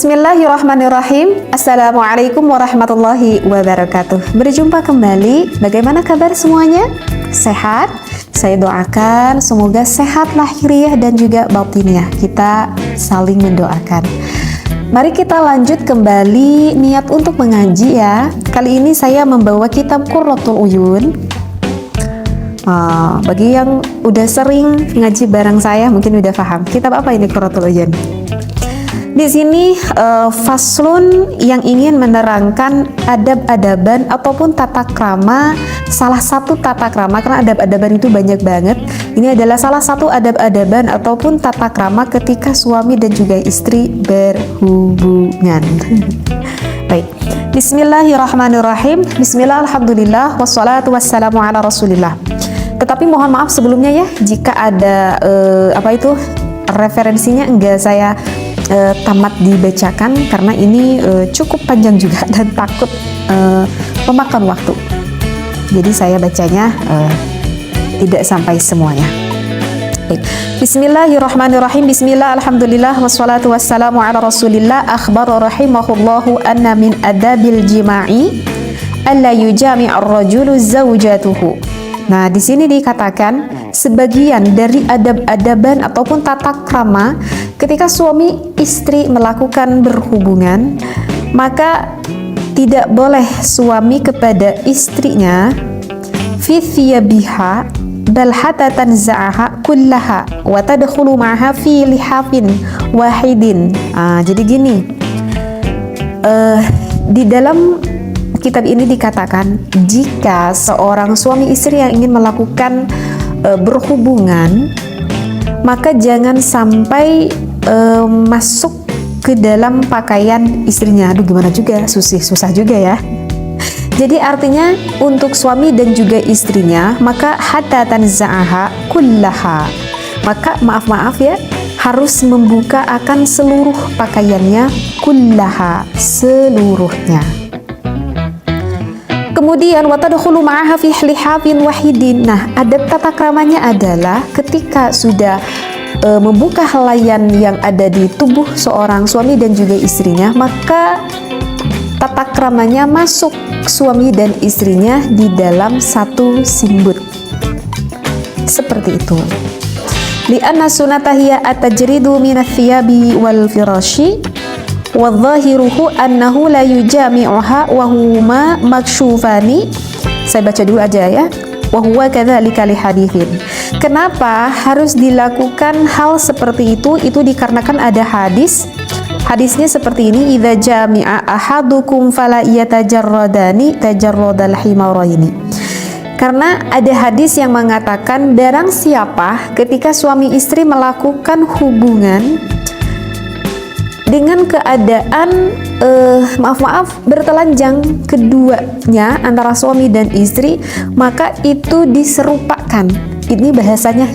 Bismillahirrahmanirrahim. Assalamualaikum warahmatullahi wabarakatuh. Berjumpa kembali. Bagaimana kabar semuanya? Sehat? Saya doakan semoga sehat lahiriah dan juga batiniah. Kita saling mendoakan. Mari kita lanjut kembali niat untuk mengaji ya. Kali ini saya membawa kitab Qurratul Uyun. Bagi yang udah sering ngaji bareng saya mungkin udah paham. Kitab apa ini Qurratul Uyun? Di sini faslun yang ingin menerangkan adab-adaban ataupun tata krama, salah satu tata krama, karena adab-adaban itu banyak banget. Ini adalah salah satu adab-adaban ataupun tata krama ketika suami dan juga istri berhubungan. Baik, Bismillahirrahmanirrahim. Bismillah, alhamdulillah, wassalatu wassalamu ala rasulillah. Tetapi mohon maaf sebelumnya ya, jika ada referensinya enggak saya tamat dibacakan karena ini cukup panjang juga dan takut memakan waktu. Jadi saya bacanya tidak sampai semuanya. Bismillahirrahmanirrahim. Bismillah, alhamdulillah, wassalatu wassalamu ala rasulillah. Akhbara rahimahullahu anna min adabil jima'i alla yujami'ar rajulu zawjatuhu. Nah, di sini dikatakan sebagian dari adab-adaban ataupun tata krama ketika suami istri melakukan berhubungan, maka tidak boleh suami kepada istrinya fi thiyabiha bal hatta tanza'aha kullaha wa tadkhulu ma'aha fi lihafin wahidin. Jadi gini, di dalam kitab ini dikatakan jika seorang suami istri yang ingin melakukan berhubungan, maka jangan sampai masuk ke dalam pakaian istrinya. Aduh, gimana juga, susah juga ya. Jadi artinya untuk suami dan juga istrinya, maka hatta tanza'aha kullaha, maka maaf ya, harus membuka akan seluruh pakaiannya, kullaha, seluruhnya. Kemudian watadkhulu ma'aha fi lihafin wahidin. Nah, adab tata kramanya adalah ketika sudah membuka helaian yang ada di tubuh seorang suami dan juga istrinya, maka tata kramanya masuk suami dan istrinya di dalam satu simbut. Seperti itu. Li'anna sunnata hiya at-tajridu minats thiyabi wal firashi. Wadzahiruhu annahu la yujami'uha wa huma maksyufani. Saya baca dulu aja ya. Wa huwa kadzalika li haditsin. Kenapa harus dilakukan hal seperti itu? Itu dikarenakan ada hadis. Hadisnya seperti ini, idza jami'a ahadukum fala yatajarradani tajarradal himaraini. Karena ada hadis yang mengatakan barang siapa ketika suami istri melakukan hubungan dengan keadaan bertelanjang keduanya antara suami dan istri, maka itu diserupakan. Ini bahasanya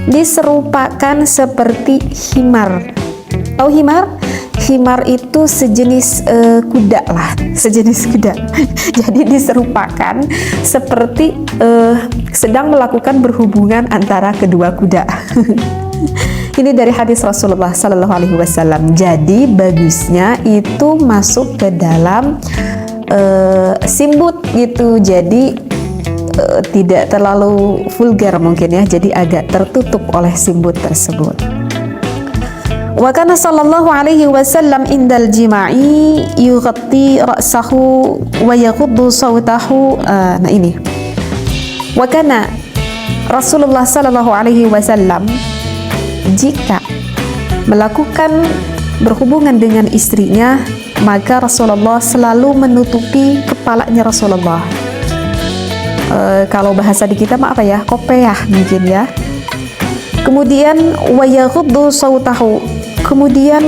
diserupakan seperti himar. Tahu himar? Himar itu sejenis kuda lah, sejenis kuda. Jadi diserupakan seperti sedang melakukan berhubungan antara kedua kuda. Ini dari hadis Rasulullah Sallallahu Alaihi Wasallam. Jadi bagusnya itu masuk ke dalam simbut gitu. Jadi tidak terlalu vulgar mungkin ya. Jadi agak tertutup oleh simbut tersebut. Wa kana sallallahu alaihi wasallam indal jima'i yughatti ra'sahu wa yaghuddu sawtahu. Nah ini. Wa kana Rasulullah Sallallahu Alaihi Wasallam jika melakukan berhubungan dengan istrinya, maka Rasulullah selalu menutupi kepalanya Rasulullah. Kalau bahasa di kita apa ya? Kopiah mungkin ya. Kemudian wa yaghuddu sautahu. Kemudian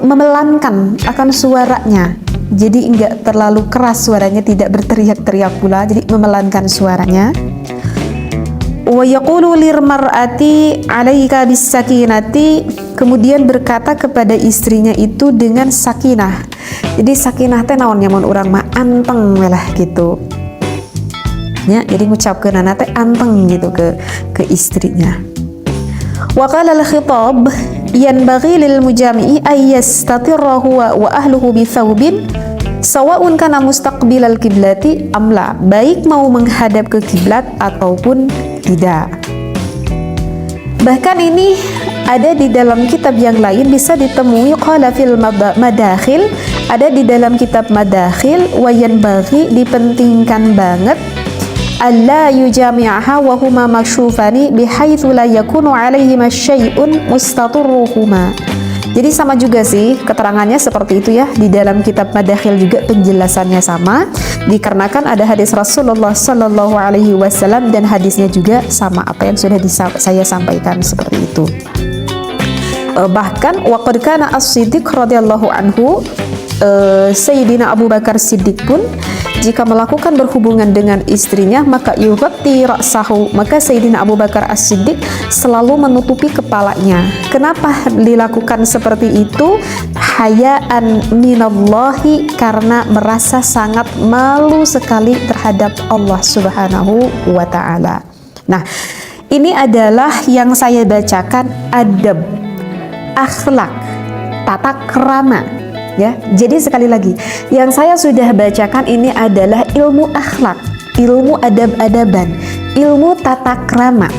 memelankan akan suaranya. Jadi enggak terlalu keras suaranya, tidak berteriak-teriak pula. Jadi memelankan suaranya. Wa yaqulu lirmar'ati 'alaika bis-sakinati, kemudian berkata kepada istrinya itu dengan sakinah. Jadi sakinah teh naon nyamun urang mah anteng welah gitu. Ya, jadi ngucapkeun teh anteng gitu ke istrinya. Wa qala al-khitab yanbaghi lil mujami'i ay yastatirra huwa wa ahluhu bi thawbin sawa'un kana mustaqbilal kiblati amla, baik mau menghadap ke kiblat ataupun tidak. Bahkan ini ada di dalam kitab yang lain, bisa ditemui qala fil madakhil, ada di dalam kitab madakhil, wa yanbaghi, dipentingkan banget, alla yujami'aha wa huma maksyufani bihaitsu la yakunu alaihima syai'un mustaturruhuma. Jadi sama juga sih keterangannya seperti itu ya, di dalam kitab Madakhil juga penjelasannya sama, dikarenakan ada hadis Rasulullah Sallallahu Alaihi Wasallam dan hadisnya juga sama apa yang sudah saya sampaikan seperti itu. Bahkan waqad kana as-Siddiq radhiyallahu anhu, Sayyidina Abu Bakar Siddiq pun jika melakukan berhubungan dengan istrinya maka yughatti ra'sahu, maka Sayyidina Abu Bakar As-Siddiq selalu menutupi kepalanya. Kenapa dilakukan seperti itu? Hayaan minallahi, karena merasa sangat malu sekali terhadap Allah Subhanahu wa taala. Nah, ini adalah yang saya bacakan adab, akhlak, tata krama. Ya, jadi sekali lagi, yang saya sudah bacakan ini adalah ilmu akhlak, ilmu adab-adaban, ilmu tata krama.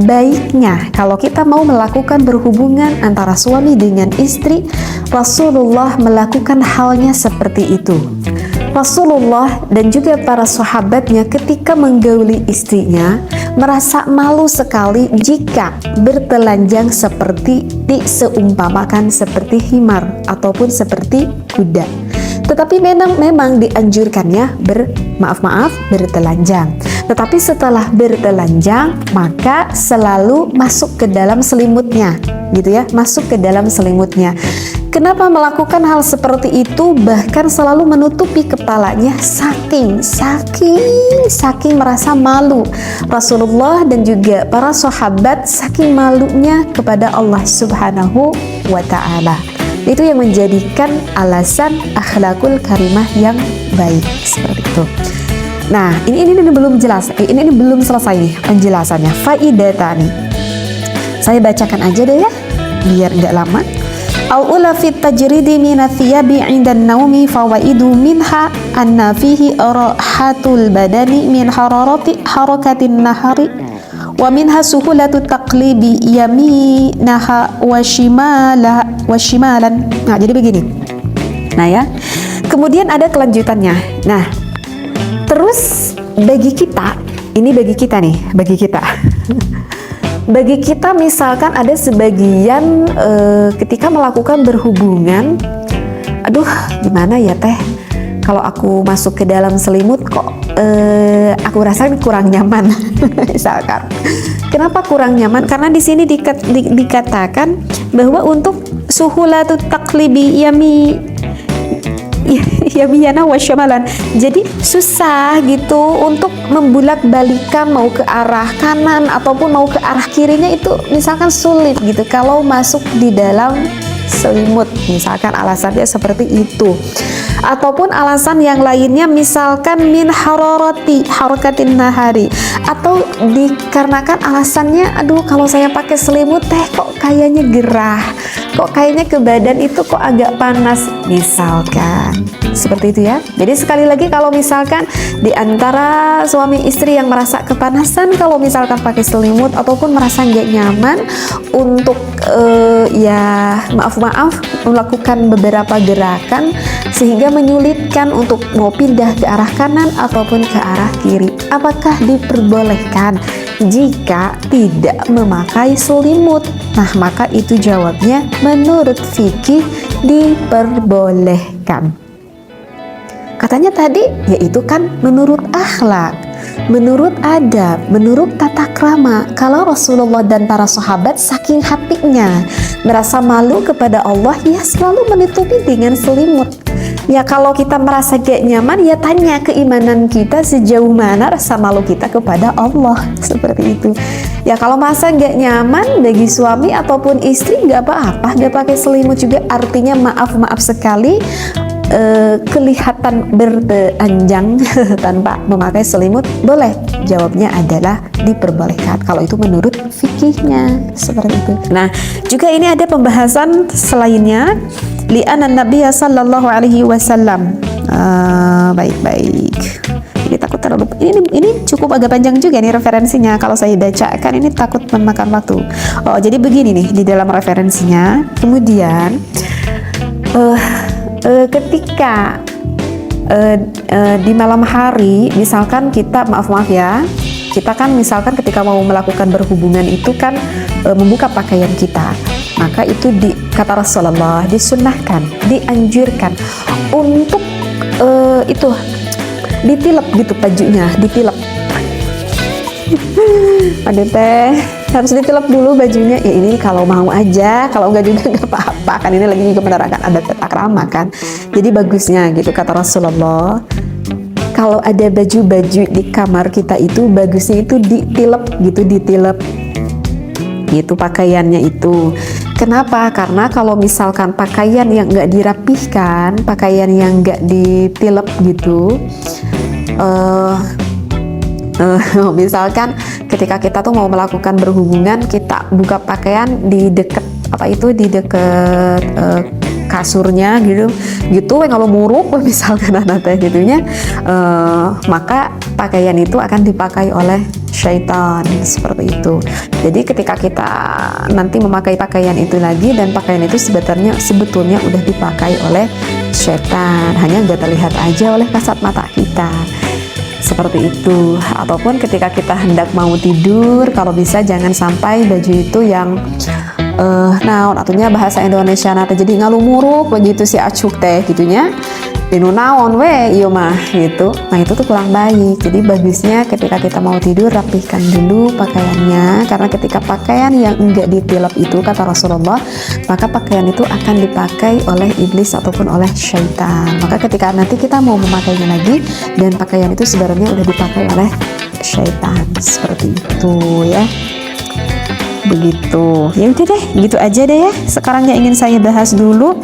Baiknya kalau kita mau melakukan berhubungan antara suami dengan istri, Rasulullah melakukan halnya seperti itu. Rasulullah dan juga para sahabatnya ketika menggauli istrinya merasa malu sekali jika bertelanjang seperti seumpamakan seperti himar ataupun seperti kuda. Tetapi memang dianjurkannya bertelanjang. Tetapi setelah bertelanjang maka selalu masuk ke dalam selimutnya, gitu ya, masuk ke dalam selimutnya. Kenapa melakukan hal seperti itu, bahkan selalu menutupi kepalanya saking merasa malu Rasulullah dan juga para sahabat, saking malunya kepada Allah Subhanahu wa taala. Itu yang menjadikan alasan akhlakul karimah yang baik seperti itu. Nah, ini belum jelas. Ini belum selesai nih penjelasannya. Faidatani. Saya bacakan aja deh ya, biar enggak lama. Al-ula fit tajridi minat thiyabi 'inda an-naumi fawaidu minha anna fihi rahatul badani min harakatin nahari wa minha suhulatu taqlibi yaminaha wa shimalan. Nah, jadi begini. Nah ya. Kemudian ada kelanjutannya. Nah, terus bagi kita bagi kita misalkan ada sebagian ketika melakukan berhubungan, aduh gimana ya teh, kalau aku masuk ke dalam selimut kok aku rasain kurang nyaman. Misalkan, kenapa kurang nyaman? Karena di sini dikatakan bahwa untuk suhulatut taqlibi yamiyana wa syamalan, jadi susah gitu untuk membulak-balikan mau ke arah kanan ataupun mau ke arah kirinya, itu misalkan sulit gitu kalau masuk di dalam selimut, misalkan alasannya seperti itu. Ataupun alasan yang lainnya misalkan min harakatin nahari, atau dikarenakan alasannya aduh kalau saya pakai selimut teh kok kayaknya gerah, kok kayaknya ke badan itu kok agak panas, misalkan seperti itu ya. Jadi sekali lagi, kalau misalkan di antara suami istri yang merasa kepanasan kalau misalkan pakai selimut ataupun merasa nggak nyaman untuk maaf melakukan beberapa gerakan sehingga menyulitkan untuk mau pindah ke arah kanan ataupun ke arah kiri, apakah diperbolehkan jika tidak memakai selimut? Nah, maka itu jawabnya menurut fikih diperbolehkan. Katanya tadi, yaitu kan menurut akhlak, menurut adab, menurut tata krama. Kalau Rasulullah dan para sahabat saking hatinya merasa malu kepada Allah, ya selalu menutupi dengan selimut. Ya kalau kita merasa gak nyaman, ya tanya keimanan kita sejauh mana rasa malu kita kepada Allah, seperti itu. Ya kalau masa gak nyaman bagi suami ataupun istri, gak apa-apa, gak pakai selimut juga, artinya maaf sekali, kelihatan bertelanjang tanpa memakai selimut, boleh. Jawabnya adalah diperbolehkan kalau itu menurut fikihnya, seperti itu. Nah, juga ini ada pembahasan selainnya, li'anna Nabiya sallallahu alaihi wasallam. Baik-baik. Jadi takut terlalu ini cukup agak panjang juga nih referensinya. Kalau saya bacakan ini takut memakan waktu. Oh, jadi begini nih di dalam referensinya. Kemudian ketika di malam hari, misalkan kita maaf ya, kita kan misalkan ketika mau melakukan berhubungan itu kan membuka pakaian kita, maka itu kata Rasulullah disunnahkan, dianjurkan untuk itu ditilep gitu bajunya, ditilep. Aduh teh, harus ditilep dulu bajunya. Ya ini kalau mau aja, kalau enggak juga nggak apa-apa kan, ini lagi juga menerapkan adat tata krama kan. Jadi bagusnya gitu kata Rasulullah, kalau ada baju-baju di kamar kita itu bagusnya itu ditilep gitu, ditilep gitu pakaiannya itu. Kenapa? Karena kalau misalkan pakaian yang nggak dirapihkan, pakaian yang nggak ditilep gitu, misalkan ketika kita tuh mau melakukan berhubungan, kita buka pakaian di deket di deket kasurnya gitu kalau muruk misalkan teh gitunya, maka pakaian itu akan dipakai oleh syaitan, seperti itu. Jadi ketika kita nanti memakai pakaian itu lagi, dan pakaian itu sebetulnya udah dipakai oleh syaitan, hanya nggak terlihat aja oleh kasat mata kita, seperti itu. Ataupun ketika kita hendak mau tidur, kalau bisa jangan sampai baju itu yang naon atunya bahasa Indonesia nate jadi ngalumuruk begitu si acuk teh gitunya, dinu naon we iyo mah gitu. Nah itu tuh kurang baik. Jadi bagusnya ketika kita mau tidur rapihkan dulu pakaiannya, karena ketika pakaian yang enggak ditilep itu kata Rasulullah, maka pakaian itu akan dipakai oleh iblis ataupun oleh syaitan. Maka ketika nanti kita mau memakainya lagi dan pakaian itu sebenarnya udah dipakai oleh syaitan, seperti itu ya. Begitu. Ya udah deh, gitu aja deh ya. Sekarang yang ingin saya bahas dulu